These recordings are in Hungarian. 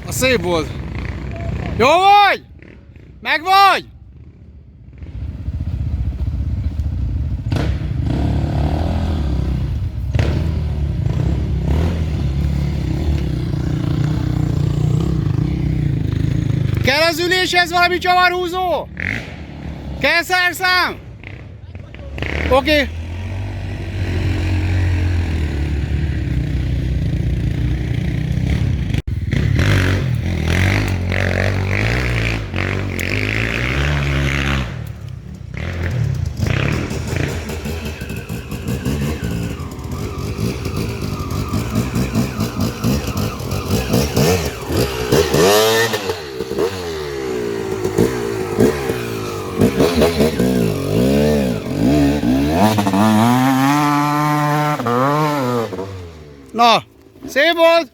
Szép volt! Jó vagy? Meg vagy? Kell az üléshez valami csavarhúzó? Kell szerszám? Oké. Na, szép volt!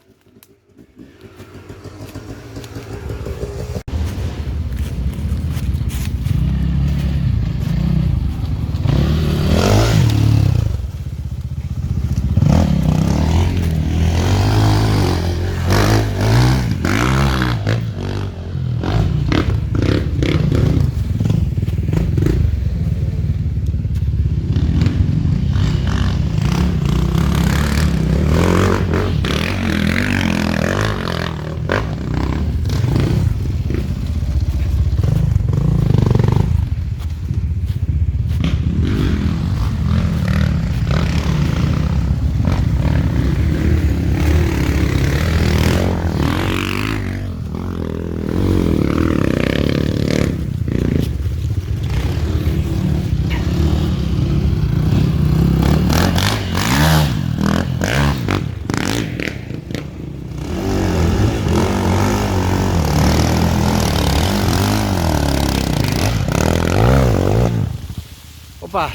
Hoppá!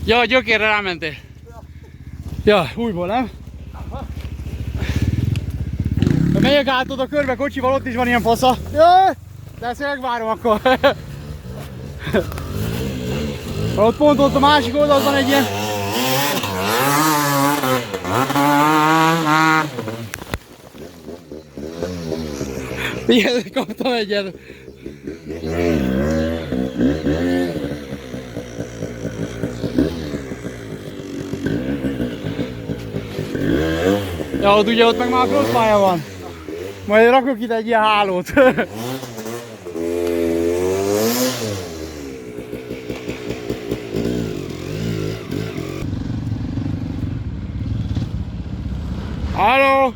Ja, a gyökérre rámentél. Ja, újból, nem? Ha megyek át oda körbe kocsival, ott is van ilyen fasza. Jaj! De ezt megvárom akkor. Ott pont ott a másik oldalon van egy ilyen. Igen, kaptam egyet. Ja, ott ugye ott meg már crosszpálya van. Majd rakok itt egy ilyen hálót. Halló!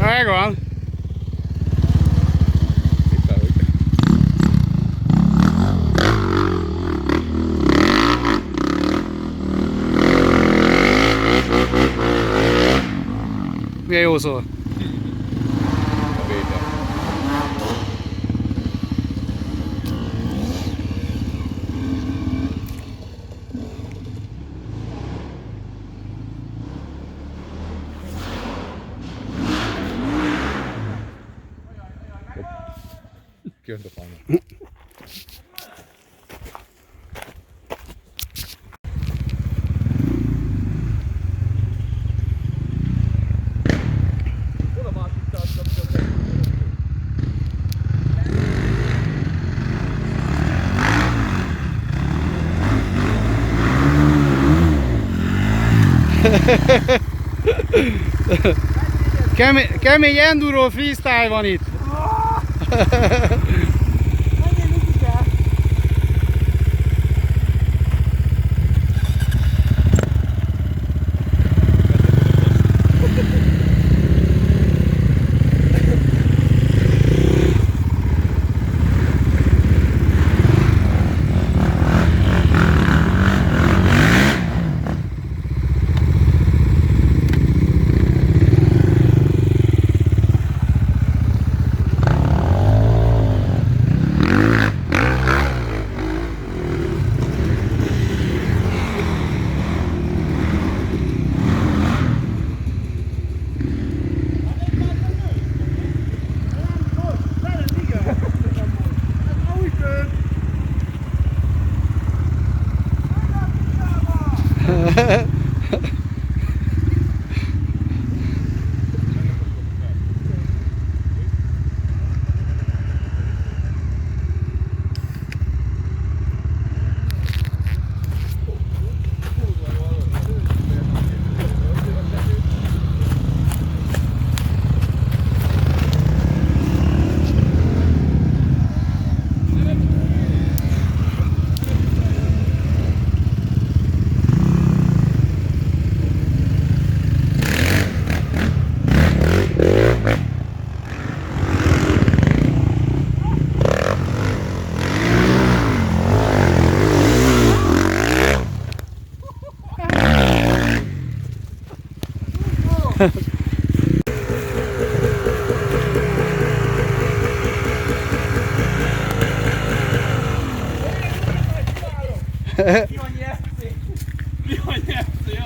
Megvan. Milyen jó szól. Kijön a fának. Kemény enduro freestyle van itt.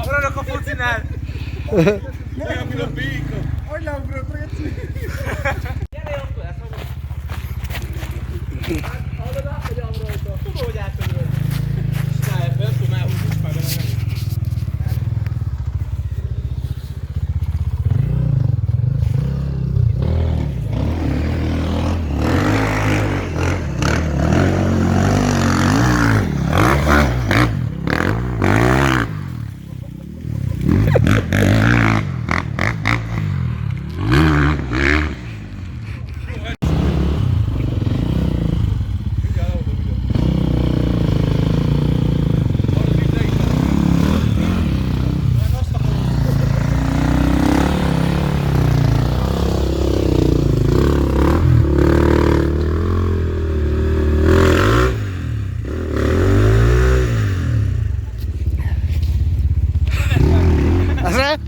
Maradok a focinál! Olyan, mint a béka! Hogy leugrott, Réci? Gyere jobb lesz, hallod át, hogy amrajta? Tudom, hogy átadod. Csinálj ebben, nem tudom elhúzni, és már bele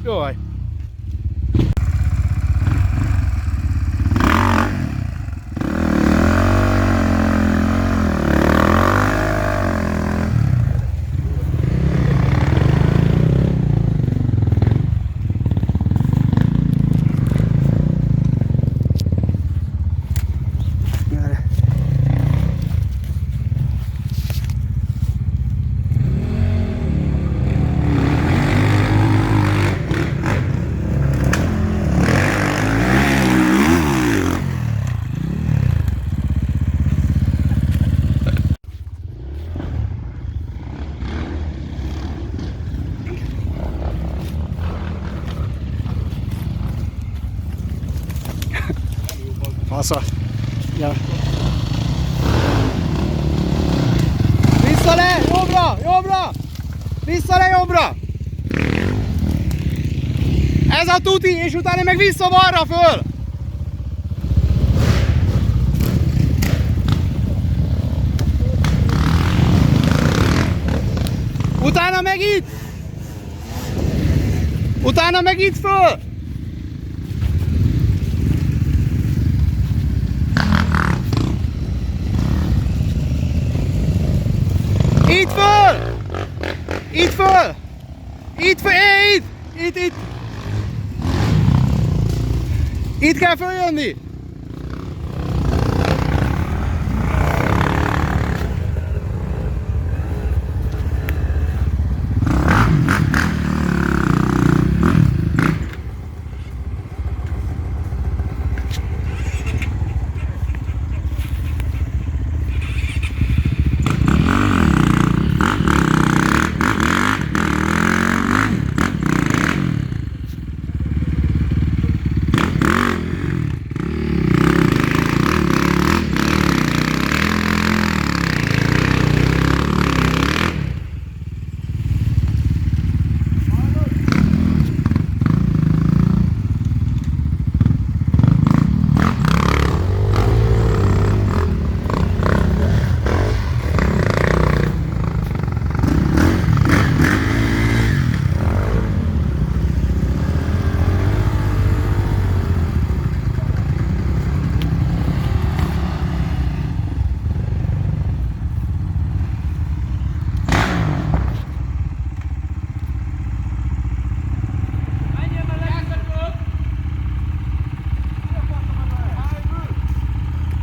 Jó vagy. Fasza. Ja. Vissza le, jobbra, jobbra! Vissza le, jobbra! Ez a tuti, és utána meg vissza balra föl! Utána meg itt! Utána meg itt föl! Itt föl! Itt föl! Itt föl! Itt! Itt kell följönni!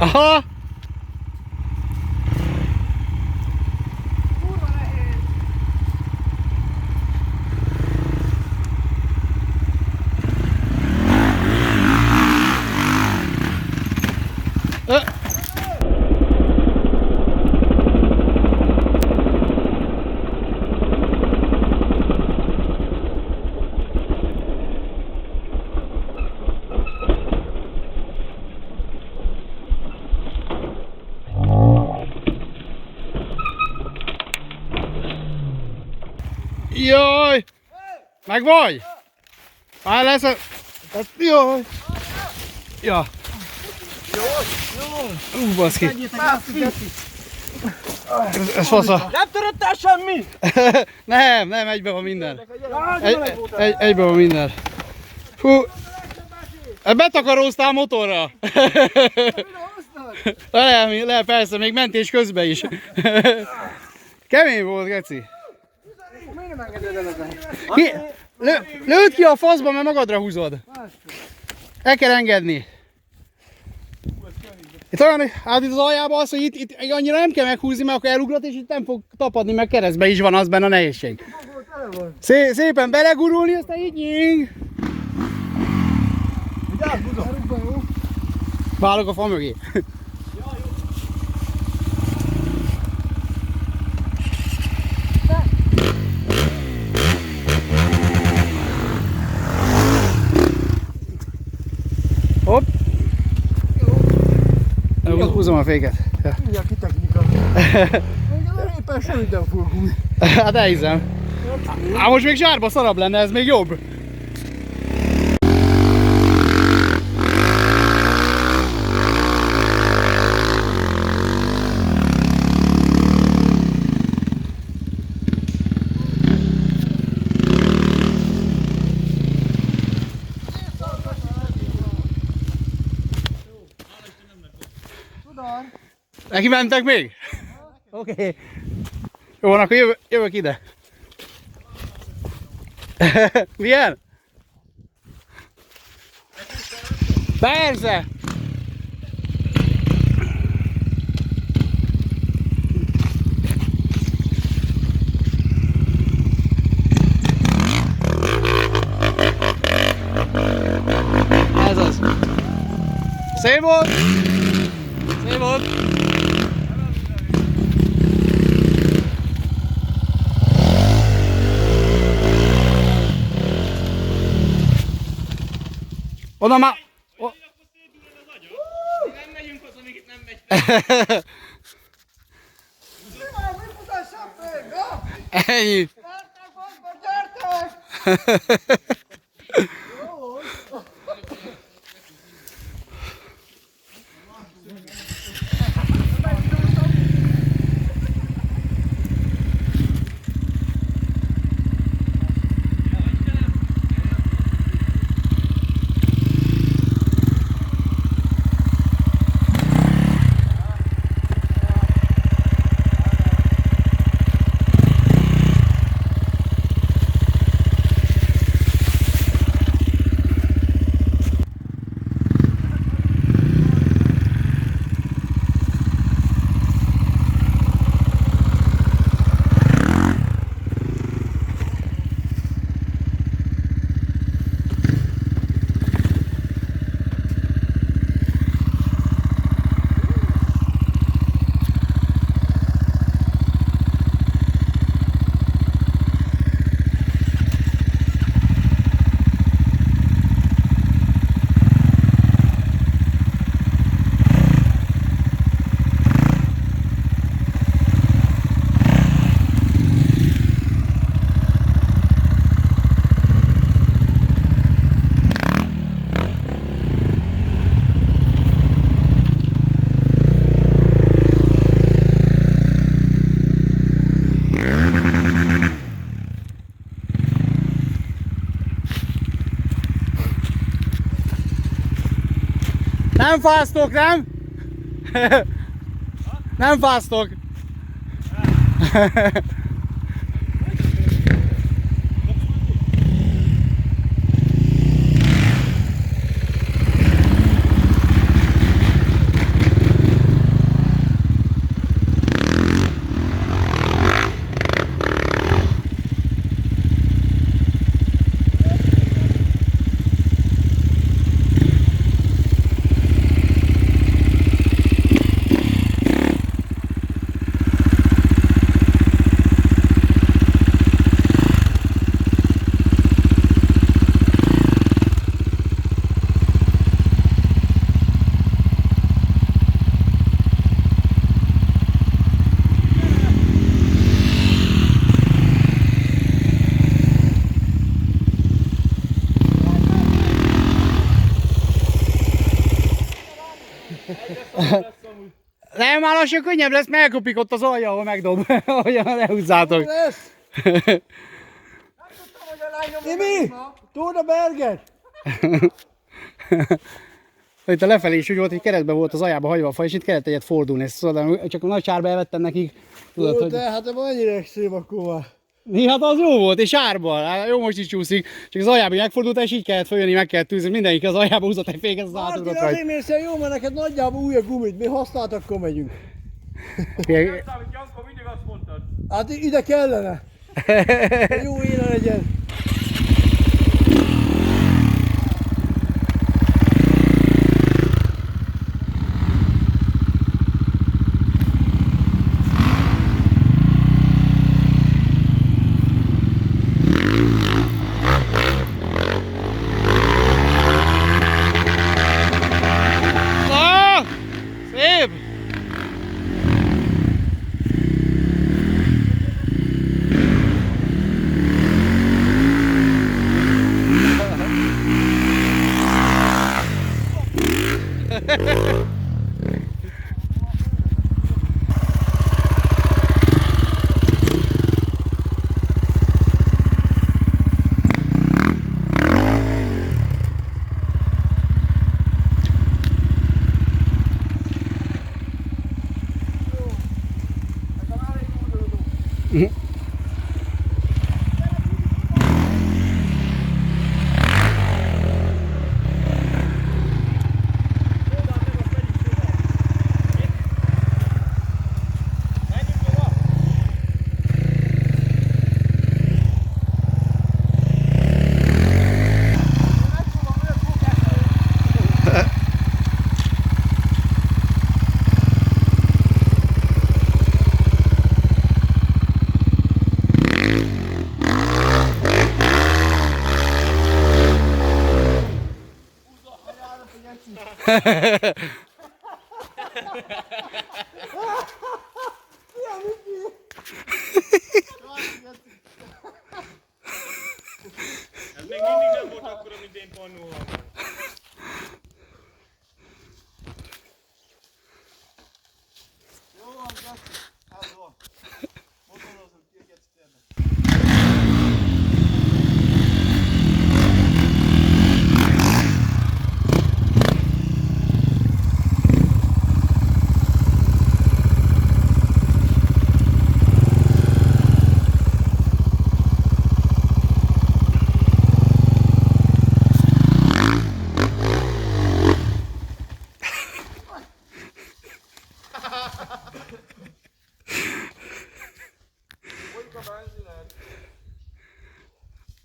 Aha! Kurva nehéz. Jaj! Meg vagy? Már lesz a... Jaj! Ja. Baszki. Ez fasza. Nem töröttál semmi? Nem, egyben van minden. Egyben van minden. Hú. Betakaróztál motorra. Le, persze, még mentés közben is. Kemény volt, geci. Lőd ki a faszba, mert magadra húzod. El kell engedni. Itt olyan, hát itt az aljába az, hogy itt annyira nem kell meghúzni, mert akkor elugrat, és itt nem fog tapadni, mert keresztben is van az benne a nehézség. Szépen belegurulni, aztán így nying. Válok a fa mögé. Hopp! Húzom a féket. Ja. Mindjárt ki technika. Éppen semmit nem fogok húzni. Hát elhiszem. Hát most még zsárba szarabb lenne, ez még jobb. Neki mentek még? Oké. Okay. Jó van, akkor jövök ide. Milyen? Persze! Ez az. Szép volt! Szép volt! Oda már... Nem megyünk haza, még itt nem megy. Ennyi. Nem fáztok, nem? Nem fáztok. Nem, már lassan könnyebb lesz, mert elkopik ott az alja, ahol megdob. Olyan lehúzzátok. Lesz! Imi! Tud a berget! Itt a lefelé is úgy volt, hogy keresztben volt az ajába hagyva a fa, és itt kellett egyet fordulni. Szóval csak a nagy sárba elvettem nekik. Tudod, hogy... De hát annyira extrém akkor már. Mi, hát az jó volt, és sárban. Hát jó, most is csúszik. Csak az ajába megfordult, és így kellett följönni, meg kellett tűzni. Mindenki az ajába húzott egy féket, az Martin, átugrott azért rajta. mész el jó, mert neked nagyjából új a gumit. Mi használt, akkor megyünk. Janko, mindig azt mondtad. Hát ide kellene. Jó éle legyen. Ah! Szép! Ez még mindig nem volt akkora, mint én pannóval. Jó van, Geci. Ez van. Motorozunk ki egyet térnek.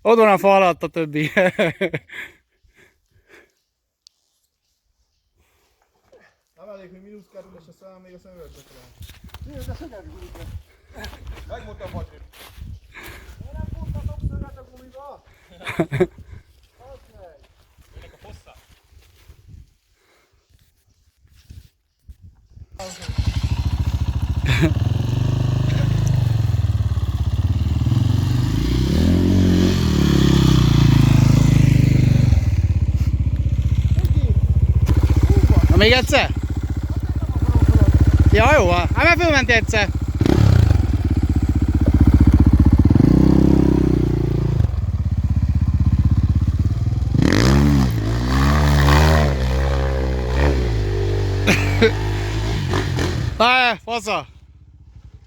Ott van a fa alatt a többi. Nem elég, hogy mínusz kerül, és a szám még a szemüvegbe talál. Jó, de szöget gumit. Megmondtam, Patrik. Én nem fontatok szöget a gumiba. Az meg. Ennek a hossza. Na még egyszer? Ja, jó, hát már fölmenti egyszer. Na, fasza!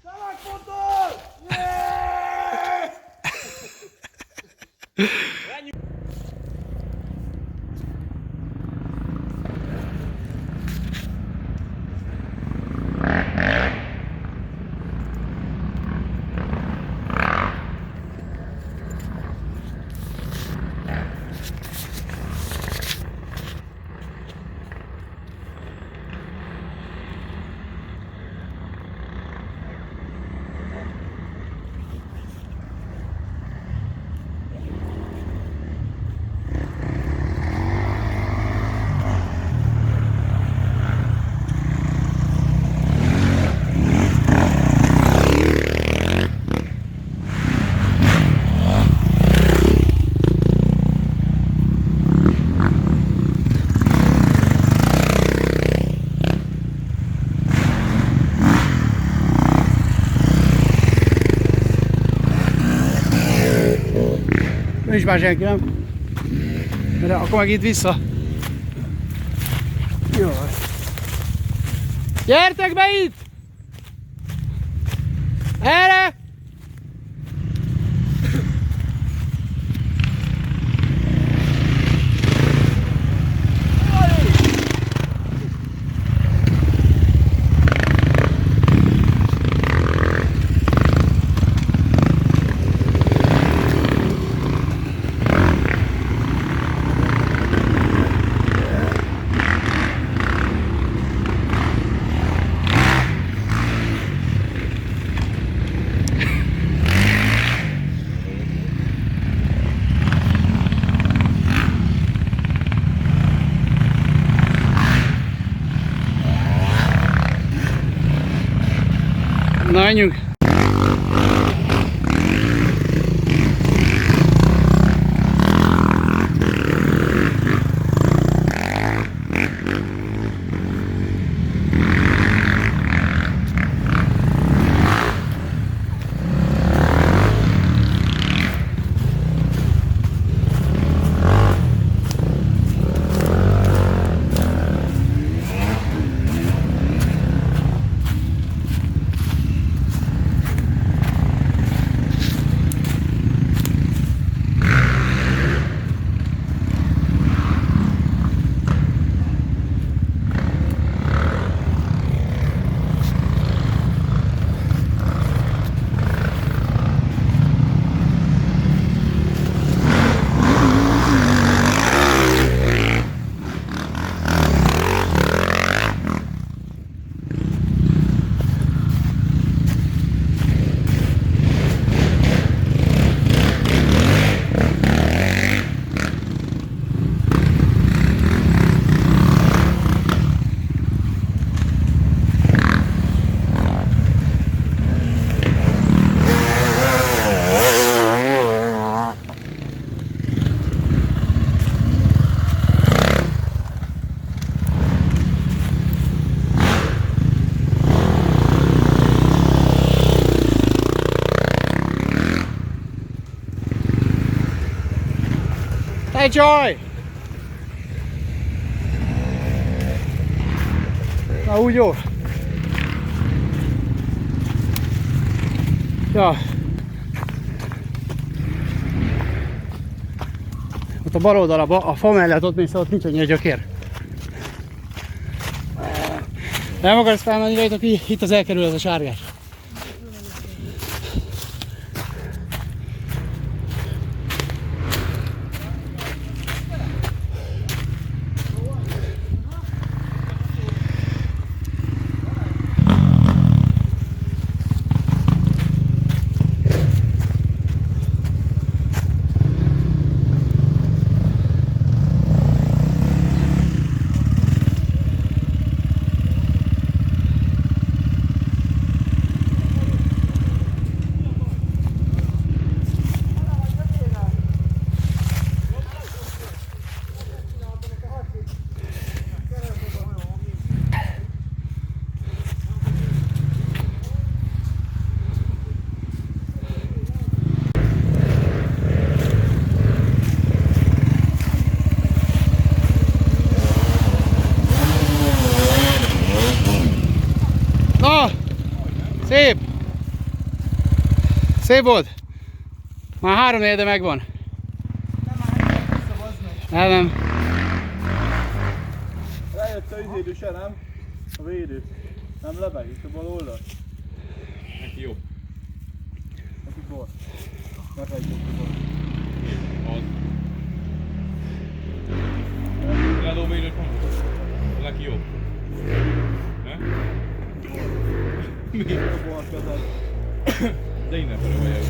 Te megfogtad! Nincs már senki, nem? De akkor meg itt vissza. Jó. Gyertek be itt! Erre! Na, menjünk! Hey Joy! Na úgy jó. Ja. Ott a bal oldalában, a fa mellett ott mész, ott nincs annyi a gyökér. Nem akarsz felmenni rajta, itt az elkerül ez a sárgás. Szép! Szép volt! Már 3 de megvan. Nem. Rájött a izédő se, nem? A védő. Nem lebeg, itt a bal oldal. Neki jó. Neki bal. Ne fejtjük a bal. Az. Eladó védőt mondod? Neki jó. Ne? Mi? A bal kezed. De innen felé vagy el.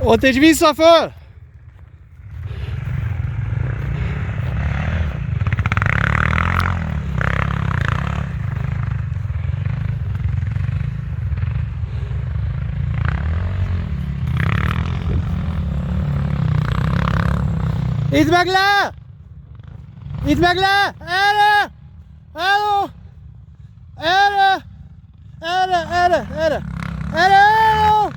Ott és vissza föl! Itt meg le! Itt meg le! Erre! Hello! Erre! Erre! Erre! Erre! Erre! Hello!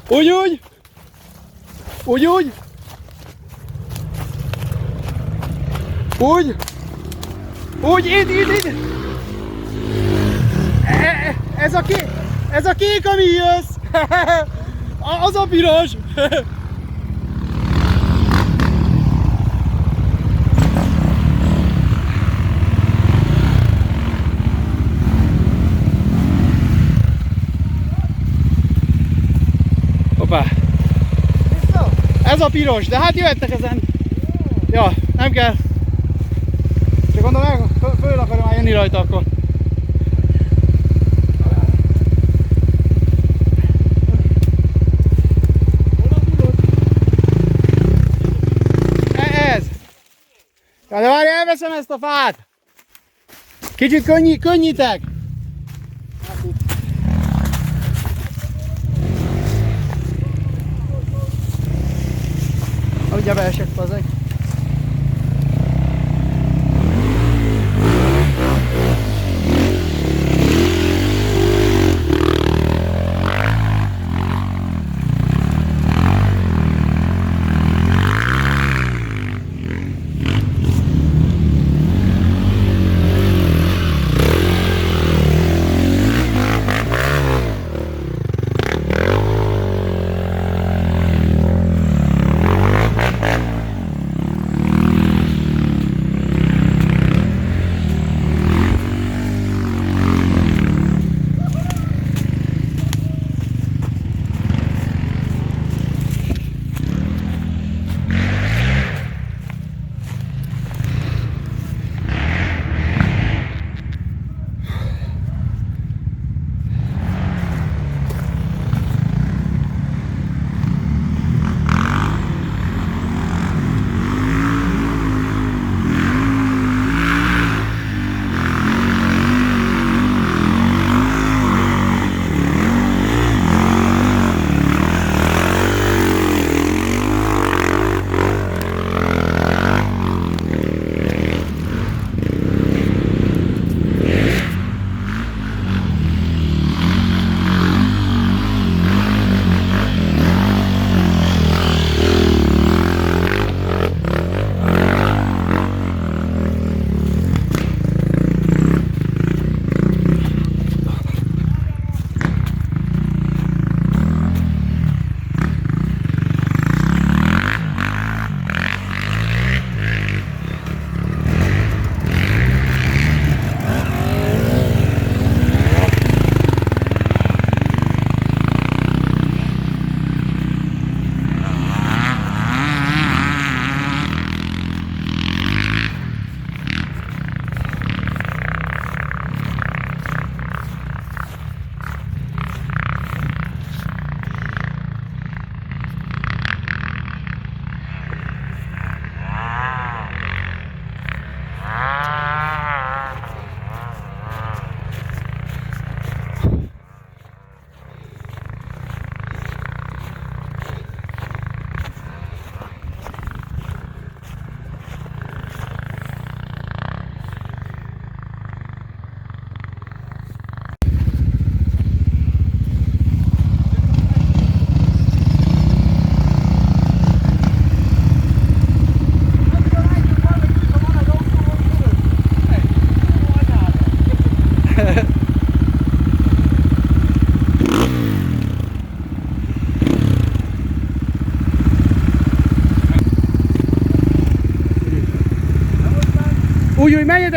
Úgy, úgy! Úgy, úgy! Úgy! Úgy, itt! Ez a kék, ami jössz! Az a piros! Hoppá! Ez a piros, de hát jöhettek ezen. Ja, nem kell. Csak gondolom, föl akarom már jönni rajta akkor. Ez! Ja, de várj, elveszem ezt a fát! Kicsit könnyítek! Ugye beesett fazek.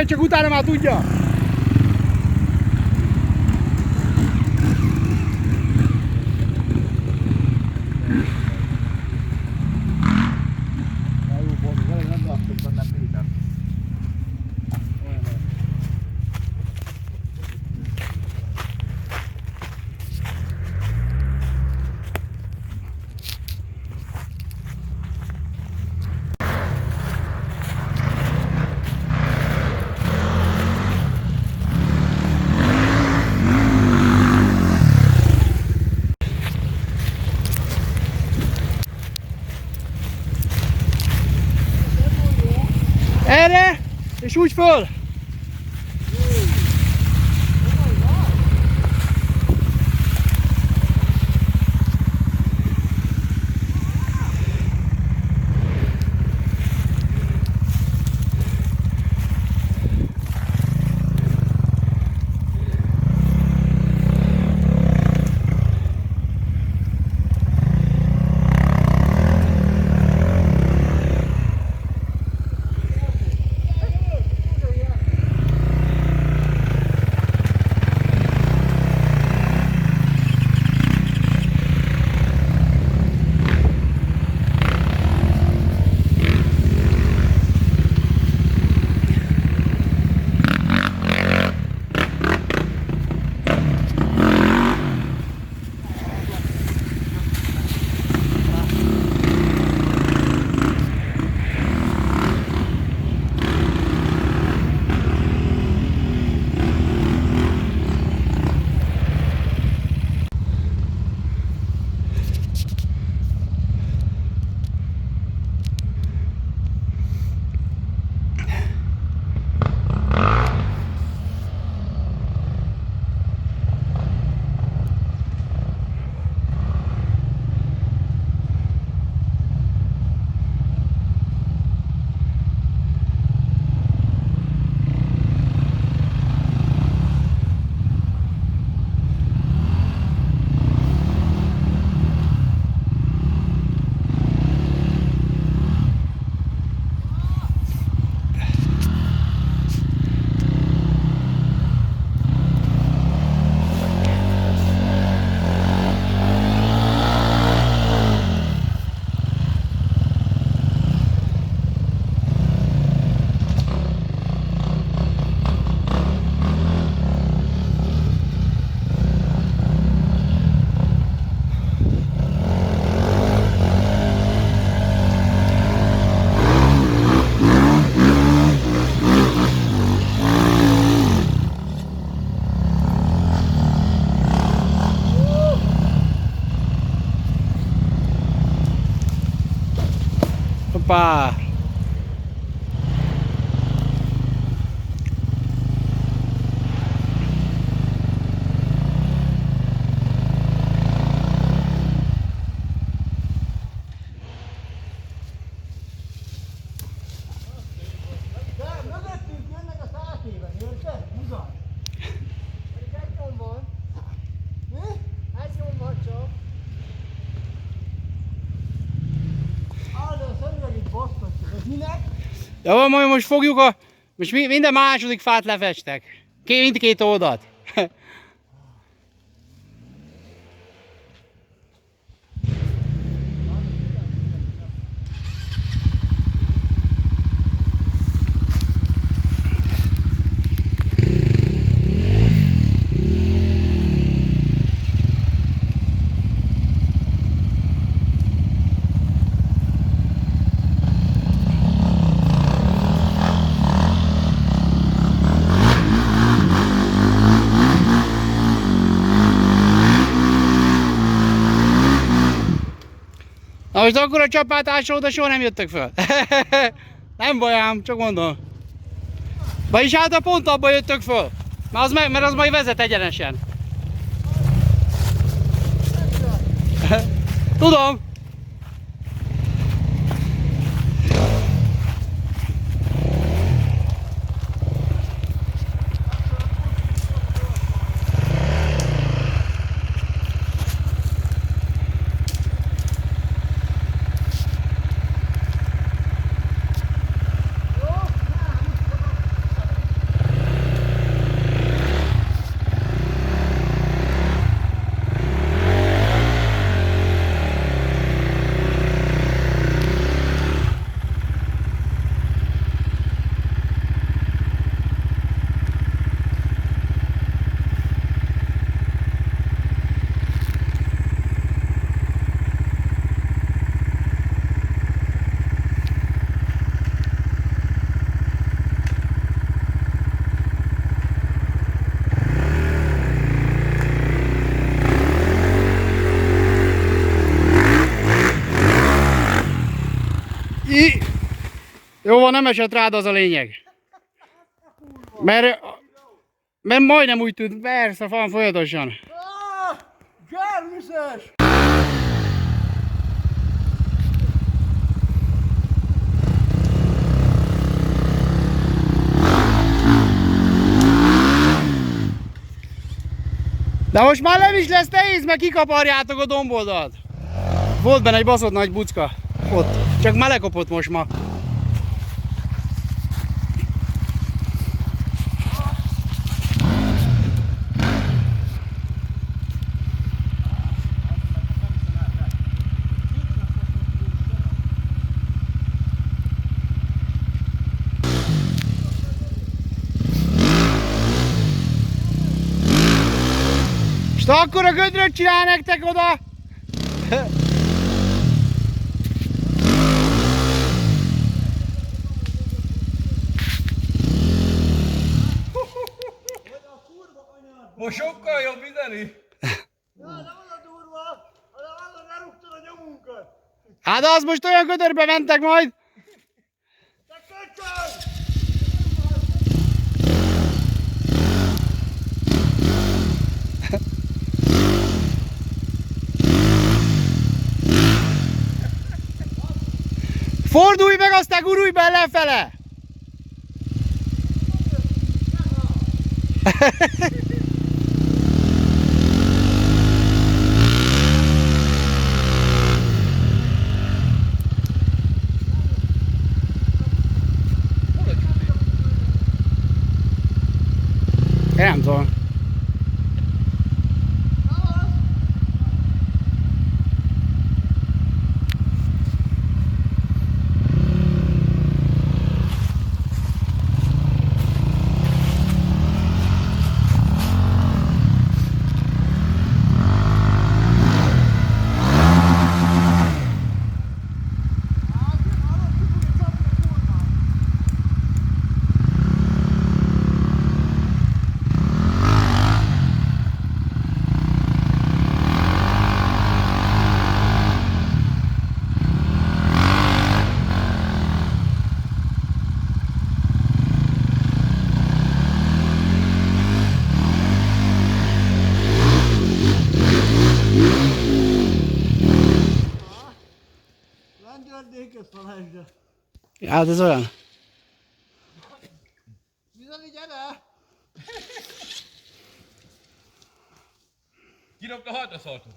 igen, csak utána már tudja. Erre, és úgy föl. Hoppá! Mögöttünk jönnek a szátéven, érted? Húzal! Egy nyom van. Mi? Egy nyom van csak. Állj, a szemüvegét basztatjuk. Ez minek? Jó, majd most fogjuk a... Most minden második fát lefestek. Mindkét oldalt. Na most akkor a csapátásról oda soha nem jöttök föl. Nem baj ám, csak mondom. Vagyis hát pont abban jöttök föl. Mert az majd vezet egyenesen. Tudom. Jó van, nem esett rád, az a lényeg. Mert majdnem úgy tűnt, persze, van folyamatosan. Gervises! De most már nem is lesz nehéz, mert kikaparjátok a domboldalt. Volt benne egy baszott nagy bucka. Ott. Csak már lekopott most ma. És akkor a gödröt csinál nektek oda? Most sokkal jobb ideni. Ja, nem az a durva, hanem az, hogy lerúgtad a nyomunkat. Hát az most olyan gödörbe mentek majd. Te köcsög! Fordulj meg, aztán gurulj be lefele! Én nem tudom. Rendőrdéket felejtsd. Hát ez olyan. Bizony, gyere! Kirakta hátraszaltót.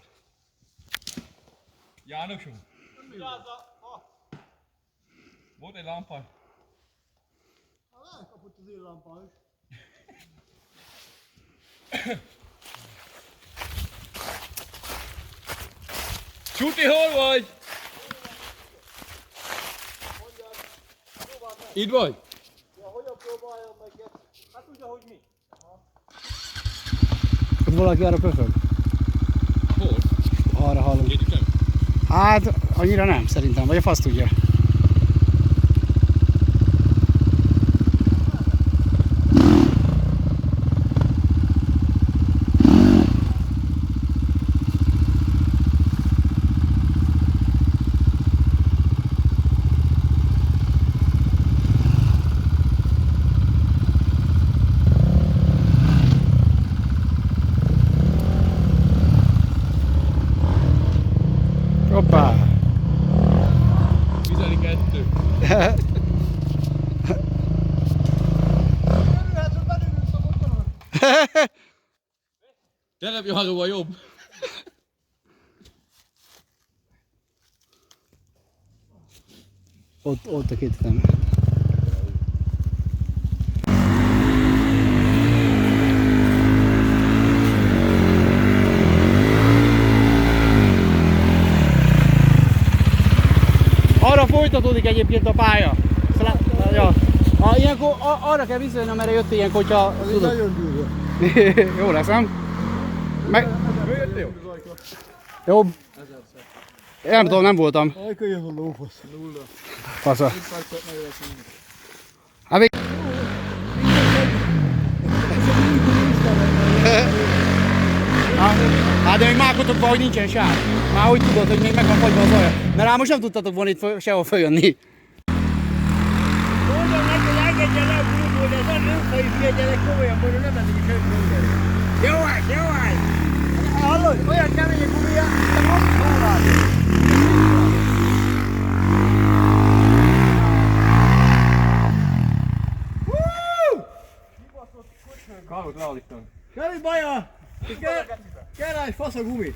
Jánosom. Volt egy lámpán. Elkapott az illámpa is. Csuti, hol vagy? Itt vagy? Ja, hogyan próbáljam meg ezt? Hát úgy, ahogy mi. Ott valaki arra pöfög. Hol? Arra hallom. Kérjük nem? Hát annyira nem szerintem, vagy a fasz tudja. Hoppá! 12. Örülhet, hogy belülünk a motoron. Telepjáróval jobb. Ott a két ütem. Arra folytatódik egyébként a pálya. Ja. Ilyenkor arra kell visszajönni, amerre jöttél ilyenkor, hogyha tudod. Nagyon durva. Jó lesz, nem? Meg... Jöttél? Jobb. Én nem tudom, nem voltam. Ajka jön a lófasz. Nulla. Fasza. Hát még... Hát de még mákotok van, hogy nincsen sár. Már úgy tudod, hogy még meg van fagyva az alja. Mert most nem tudtatok volna itt sehol följönni. de ez nem fai hülye gyerek, komolyan mondom, nem lenni is önmondani. Jó vagy, jó vagy! Hallod? Olyan kemény a gumija, te most hallod. Károt leállítom. Semmi baja! Kell rá egy fasz a gumit.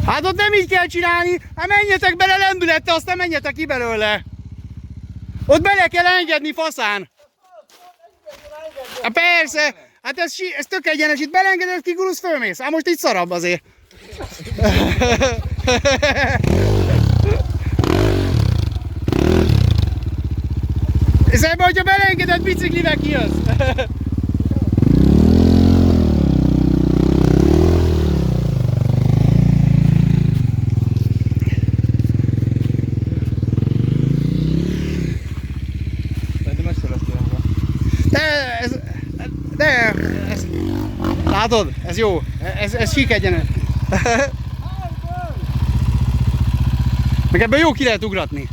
Hát ott nem így kell csinálni, hát menjetek bele lendülettel, aztán menjetek ki belőle. Ott bele kell engedni faszán. Hát persze, hát ez tök egyenes, itt belengedett, kigurulsz, fölmész. Hát most így szarabb azért. És ebben, hogyha belengedett, biciklivel kijössz. Látod? Ez jó. Ez sík egyenes. Meg ebben jó ki lehet ugratni.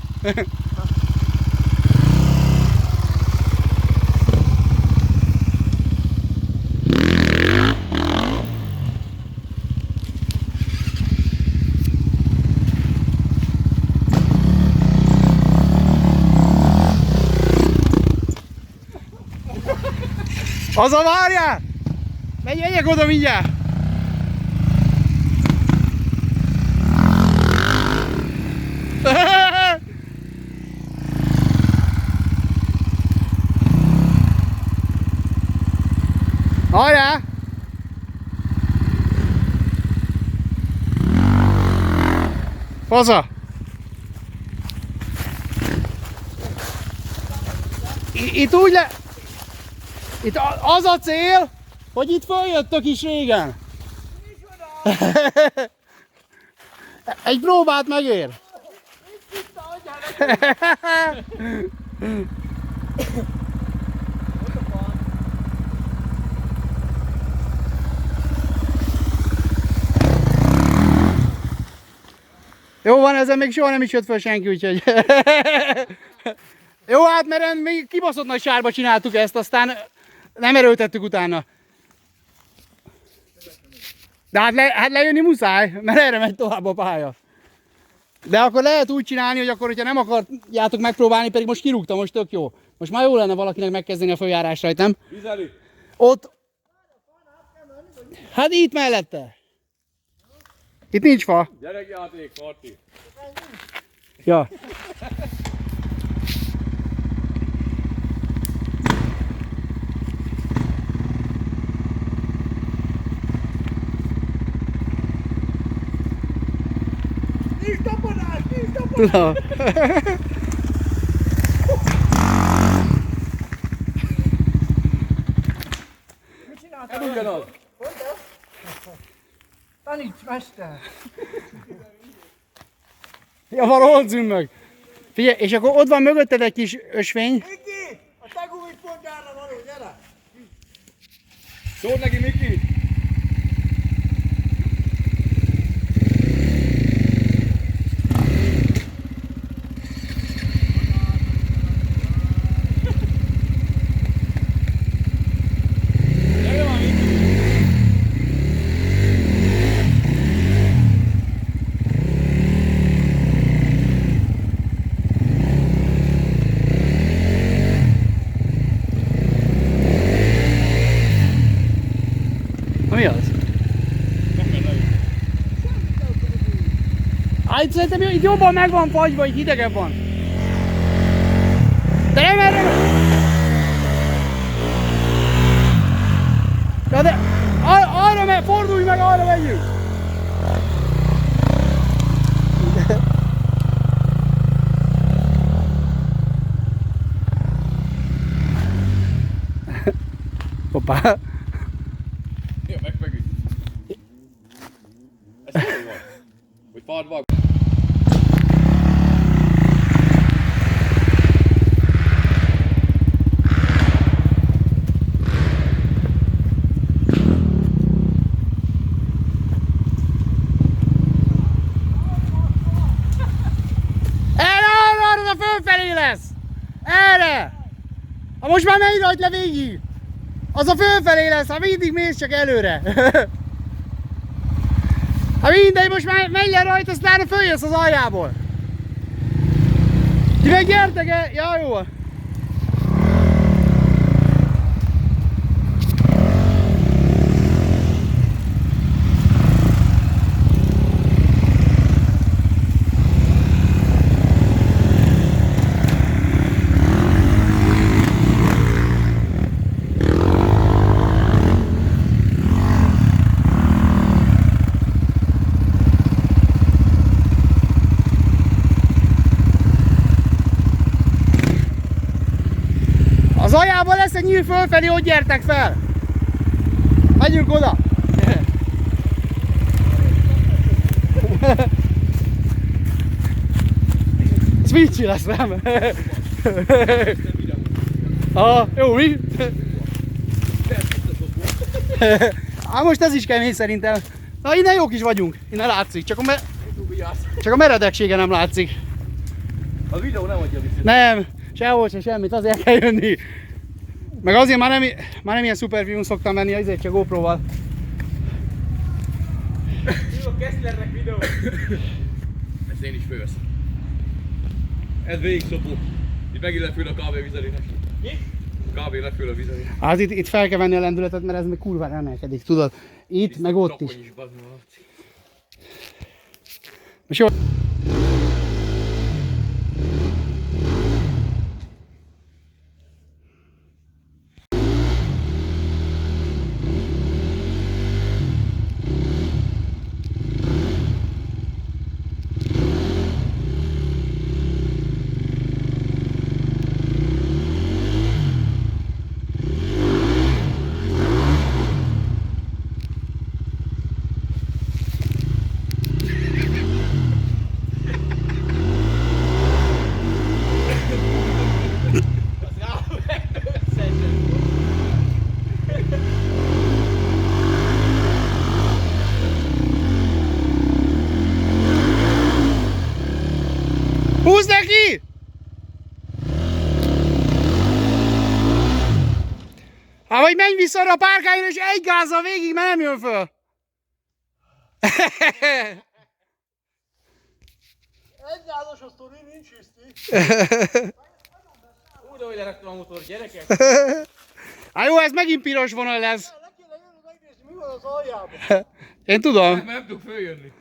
Haza várjál! Menjek oda mindjárt! Hajrá! Haza! Itt úgy le... Itt az a cél, hogy itt följöttök is régen. Egy próbát megér. Jó van, ezzel még soha nem is jött fel senki, úgyhogy... Jó, hát mert még kibaszott nagy sárba csináltuk ezt, aztán nem erőltettük utána. De hát lejönni muszáj, mert erre megy tovább a pálya. De akkor lehet úgy csinálni, hogy akkor, hogyha nem akarjátok megpróbálni, pedig most kirúgtam, most tök jó. Most már jó lenne valakinek megkezdeni a följárás rajtam. Vizeli. Ott... Hát itt mellette. Itt nincs fa. Gyerekjáték, Marti. Ja. Nincs tapadás, nincs tapadás! Tudom. Mit csináltál? Nem ugyanaz. Taníts, mester! Ja, valahol zümmög. Figyelj, és akkor ott van mögötted egy kis ösvény. Miki! A te gumit pont arra való, gyere! Szóld neki, Miki. Gyere már, Miki. Na mi az? Hát szerintem itt jobban meg van fagyva, itt hidegebb van. De nem erre! Ja, de arra fordulj meg, arra megyünk! Hoppá! Megüt. Ez hol van? Hogy padban? Arra fölfelé lesz! Erre! Ha most már menj rajt le végig! Az a fölfelé lesz, ha mindig mész csak előre! Ha mindegy, most már menj le rajta, aztán följössz az aljából! Ti meg gyertek el! Ja, jó! Az aljában lesz egy nyíl fölfelé, hogy gyertek fel! Megyünk oda! Switchy lesz, nem? Aha, jó, mi? Hát most ez is kemény szerintem. Na, innen jók is vagyunk, innen látszik, csak a meredeksége nem látszik. A videó nem adja vissza. Nem, sehol se semmit, azért kell jönni. Meg azért már nem ilyen szuper film szoktam venni, azért csak GoPro-val. Jó, Kesslernek videó. Ezt én is fölveszem. Ez végig szopó. Itt megint lefül a kávé vizelének. Mi? Kávé lefül a vizelének. Hát itt fel kell venni a lendületet, mert ez még kurvára emelkedik, tudod? Itt, meg ott is. Is bazd meg. Most jó. Húzd neki! Hát vagy menj vissza arra a párkányra és egy gázzal végig, mert nem jön föl. Egy gázos a sztori, nincs hiszti. Úgy, hogy leraktam a motor, gyerekek. Hát jó, ez megint piros vonal lesz. Le kéne jönnöd megnézni, mi van az aljában. Én tudom. Nem tudok följönni.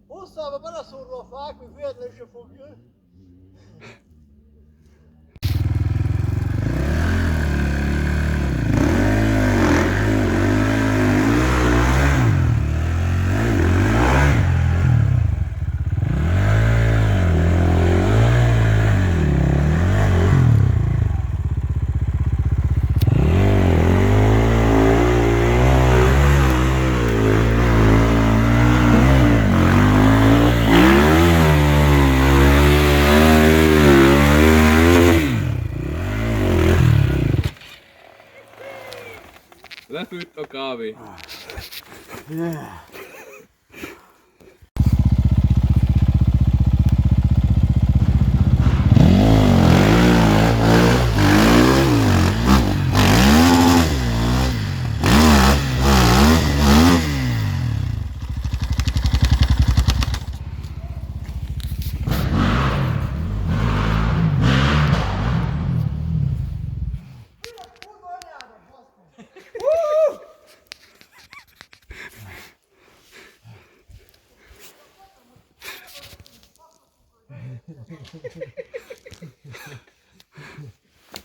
Hosszába beleszorva a fák, hogy véletlenül se fog jönni. Lefőtt a kávé.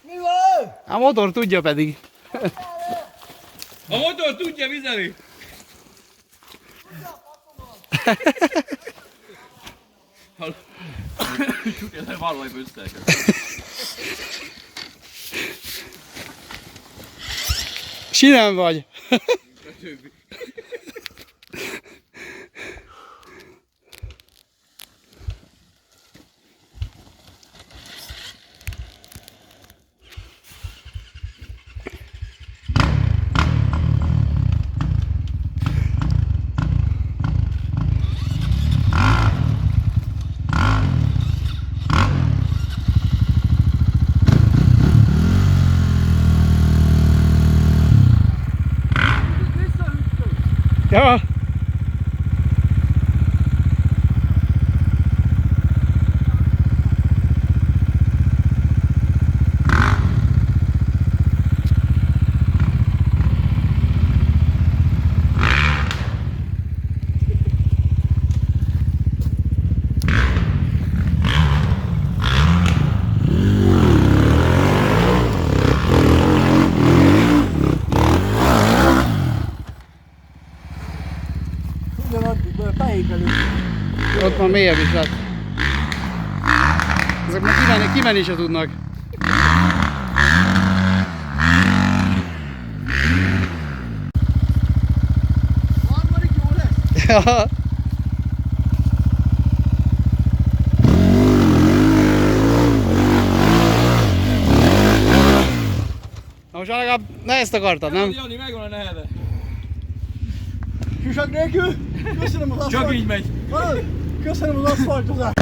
Mi van? A motor tudja pedig. A motor tudja vizeli. Ez valahogy összeeket. Sinem vagy. Ja. Ugyanaddig, a fejékelő. Ott már mélyebb is lett. Ezek már kimenni se tudnak. Harmadik jó lesz. Ja. Na most legalább ne ezt akartad, nem? Jani, megvan a neheze. Susak nélkül. Köszönöm az aszfalt. Csak így megy. Köszönöm az aszfaltozást.